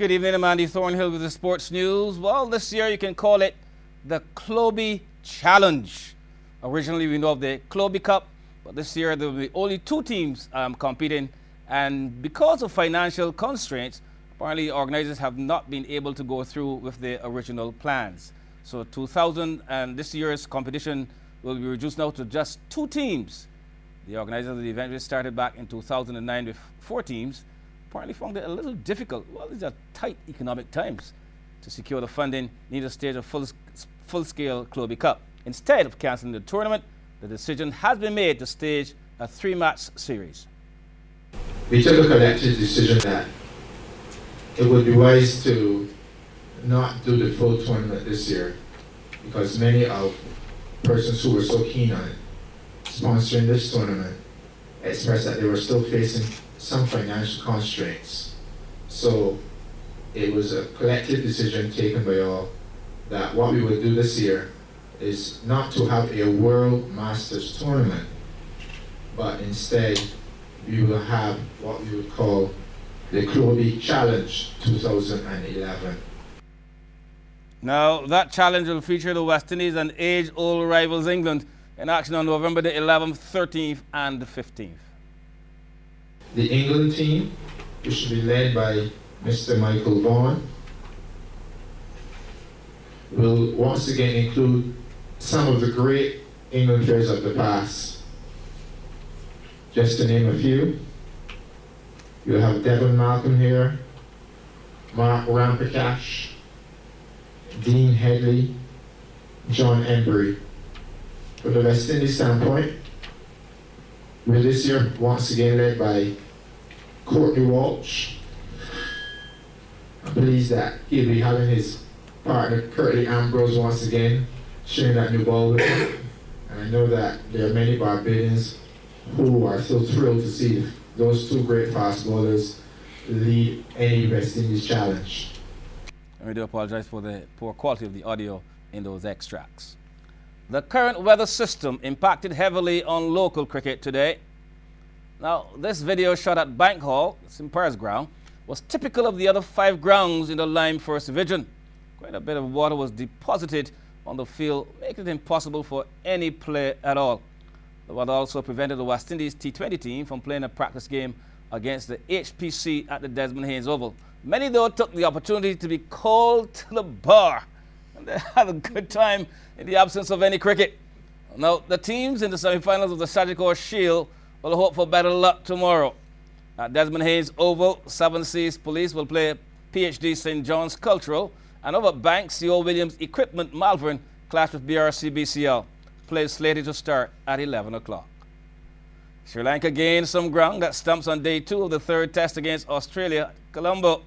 Good evening, I'm Andy Thornhill with the sports news. Well, this year you can call it the Cloby Challenge. Originally we know of the Cloby Cup, but this year there will be only two teams competing, and because of financial constraints, apparently organizers have not been able to go through with their original plans. So this year's competition will be reduced now to just two teams. The organizers of the event, which started back in 2009 with 4 teams, apparently found it a little difficult. Well, these are tight economic times to secure the funding needed to stage a full-scale Cloby Cup. Instead of cancelling the tournament, the decision has been made to stage a 3-match series. We took a collective decision that it would be wise to not do the full tournament this year, because many of persons who were so keen on sponsoring this tournament expressed that they were still facing some financial constraints. So it was a collective decision taken by all that what we would do this year is not to have a World Masters tournament, but instead we will have what we would call the Cloby Challenge 2011. Now, that challenge will feature the West Indies and age-old rivals England in action on November the 11th, 13th, and the 15th. The England team, which will be led by Mr. Michael Vaughan, will once again include some of the great England players of the past. Just to name a few, you'll have Devon Malcolm here, Mark Ramprakash, Dean Headley, John Embry. From the West Indies standpoint, we're this year once again led by Courtney Walsh. I'm pleased that he'll be having his partner Curtly Ambrose once again sharing that new ball with him. And I know that there are many Barbadians who are so thrilled to see those two great fast bowlers lead any West Indies challenge. I do apologize for the poor quality of the audio in those extracts. The current weather system impacted heavily on local cricket today. Now, this video shot at Bank Hall, St. Pair's ground, was typical of the other 5 grounds in the Lime First Division. Quite a bit of water was deposited on the field, making it impossible for any play at all. The weather also prevented the West Indies T20 team from playing a practice game against the HPC at the Desmond Haynes Oval. Many, though, took the opportunity to be called to the bar, and they had a good time in the absence of any cricket. Now, the teams in the semi-finals of the Sagicor Shield will hope for better luck tomorrow. At Desmond Haynes Oval, 7 Seas Police will play PhD St. John's Cultural, and over at Banks, the Old Williams Equipment Malvern clash with BRC BCL. Play is slated to start at 11 o'clock. Sri Lanka gained some ground that stumps on day 2 of the 3rd test against Australia, Colombo.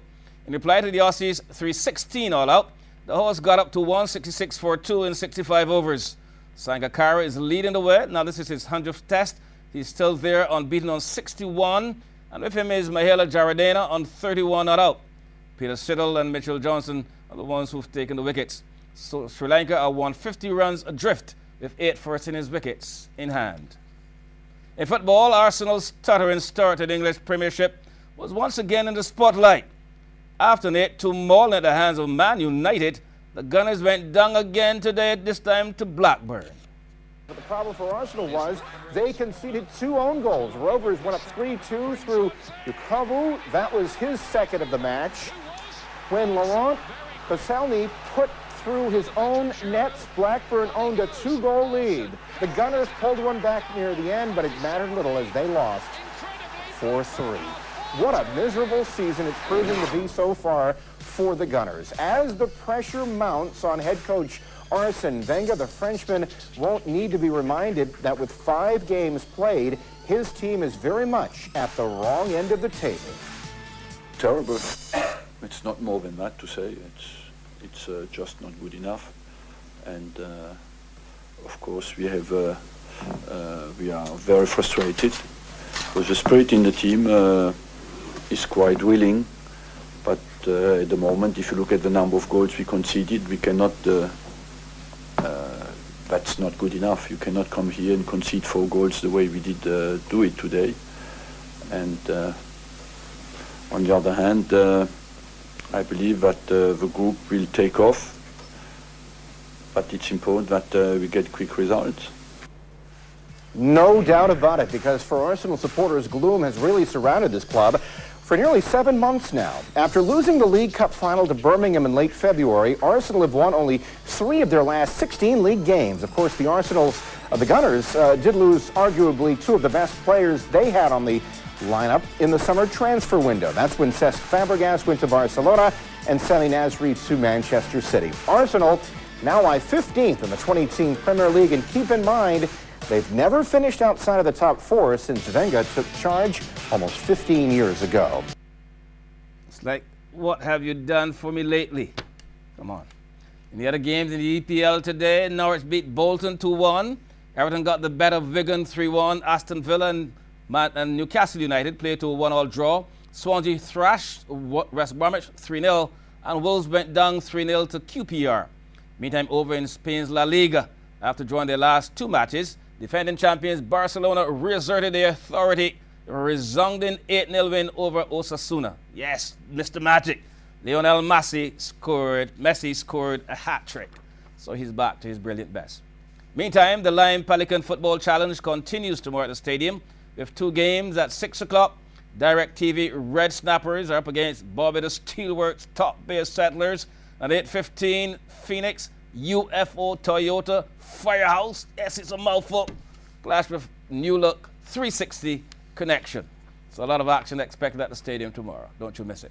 In reply to the Aussies' 316 all-out, the hosts got up to 166 for 2 in 65 overs. Sangakkara is leading the way. Now this is his 100th test. He's still there, unbeaten on 61. And with him is Mahela Jaradena on 31 not out. Peter Siddle and Mitchell Johnson are the ones who've taken the wickets. So Sri Lanka are 150 runs adrift with 8 first-innings wickets in hand. In football, Arsenal's stuttering start to the English Premiership was once again in the spotlight. After an 8-2 mauling at the hands of Man United, the Gunners went down again today, this time to Blackburn. But the problem for Arsenal was they conceded 2 own goals. Rovers went up 3-2 through Yukavu. That was his second of the match. When Laurent Koscielny put through his own nets, Blackburn owned a 2-goal lead. The Gunners pulled one back near the end, but it mattered little as they lost 4-3. What a miserable season it's proven to be so far for the Gunners. As the pressure mounts on head coach Arsene Wenger, the Frenchman won't need to be reminded that with 5 games played, his team is very much at the wrong end of the table. Terrible. It's not more than that to say. It's just not good enough. And of course we are very frustrated because the spirit in the team is quite willing, but at the moment, if you look at the number of goals we conceded, we cannot. That's not good enough. You cannot come here and concede 4 goals the way we did do it today. And on the other hand, I believe that the group will take off, but it's important that we get quick results. No doubt about it, because for Arsenal supporters, gloom has really surrounded this club for nearly 7 months now. After losing the League Cup final to Birmingham in late February, Arsenal have won only 3 of their last 16 league games. Of course, the Gunners did lose arguably 2 of the best players they had on the lineup in the summer transfer window. That's when Cesc Fabregas went to Barcelona and Sami Nasri to Manchester City. Arsenal now lie 15th in the 2018 Premier League, and keep in mind, they've never finished outside of the top 4 since Wenger took charge almost 15 years ago. It's like, what have you done for me lately? Come on. In the other games in the EPL today, Norwich beat Bolton 2-1. Everton got the better of Wigan 3-1. Aston Villa and Newcastle United played to a 1-1 draw. Swansea thrashed West Bromwich 3-0. And Wolves went down 3-0 to QPR. Meantime, over in Spain's La Liga, after drawing their last 2 matches, defending champions Barcelona reasserted their authority, a resounding 8-0 win over Osasuna. Yes, Mr. Magic. Lionel Messi scored a hat-trick, so he's back to his brilliant best. Meantime, the Lime Pelican Football Challenge continues tomorrow at the stadium with 2 games at 6 o'clock. DirecTV Red Snappers are up against Barbados Steelworks Top Bay Settlers. At 8:15, Phoenix UFO Toyota Firehouse, yes, it's a mouthful, clash with New Look 360 Connection. So a lot of action expected at the stadium tomorrow. Don't you miss it.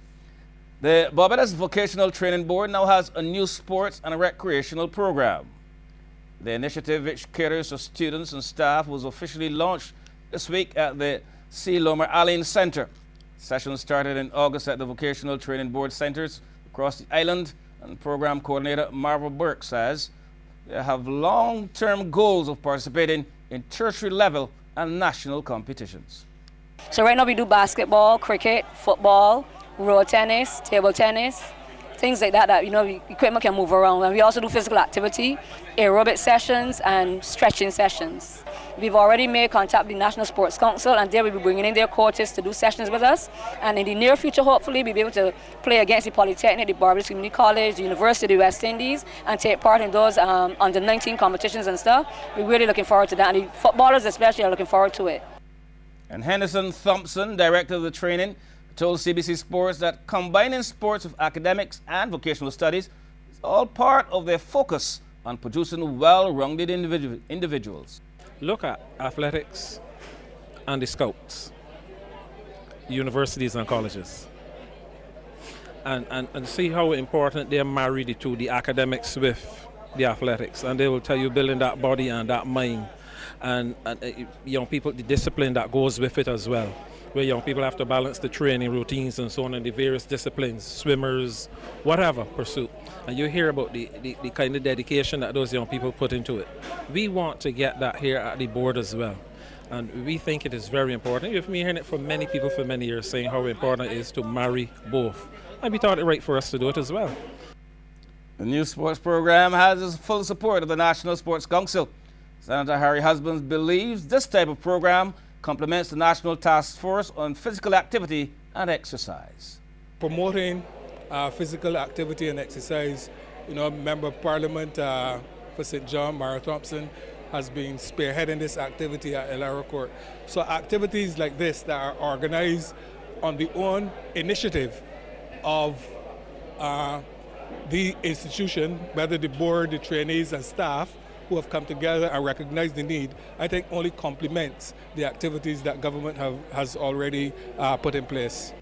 The Barbados Vocational Training Board now has a new sports and recreational program. The initiative, which caters to students and staff, was officially launched this week at the C. Lomer Allen Center. Sessions started in August at the Vocational Training Board centers across the island, and program coordinator Marva Burke says they have long-term goals of participating in tertiary level and national competitions. So right now we do basketball, cricket, football, road tennis, table tennis, things like that, equipment can move around. And we also do physical activity, aerobic sessions and stretching sessions. We've already made contact with the National Sports Council, and they will be bringing in their coaches to do sessions with us. And in the near future, hopefully, we'll be able to play against the Polytechnic, the Barbados Community College, the University of the West Indies, and take part in those under-19 competitions and stuff. We're really looking forward to that, and the footballers especially are looking forward to it. And Henderson Thompson, director of the training, told CBC Sports that combining sports with academics and vocational studies is all part of their focus on producing well-rounded individuals. Look at athletics and the scouts, universities and colleges, and see how important they're married to the academics with the athletics, and they will tell you building that body and that mind, and young people, the discipline that goes with it as well, where young people have to balance the training routines and so on in the various disciplines, swimmers, whatever pursuit. And you hear about the kind of dedication that those young people put into it. We want to get that here at the board as well. And we think it is very important. You've been hearing it from many people for many years, saying how important it is to marry both. And we thought it right for us to do it as well. The new sports program has the full support of the National Sports Council. Senator Harry Husbands believes this type of program complements the National Task Force on Physical Activity and Exercise. Promoting physical activity and exercise, Member of Parliament for St. John, Mara Thompson, has been spearheading this activity at Elara Court. So activities like this that are organized on the own initiative of the institution, whether the board, the trainees and staff, who have come together and recognized the need, I think only complements the activities that government has already put in place.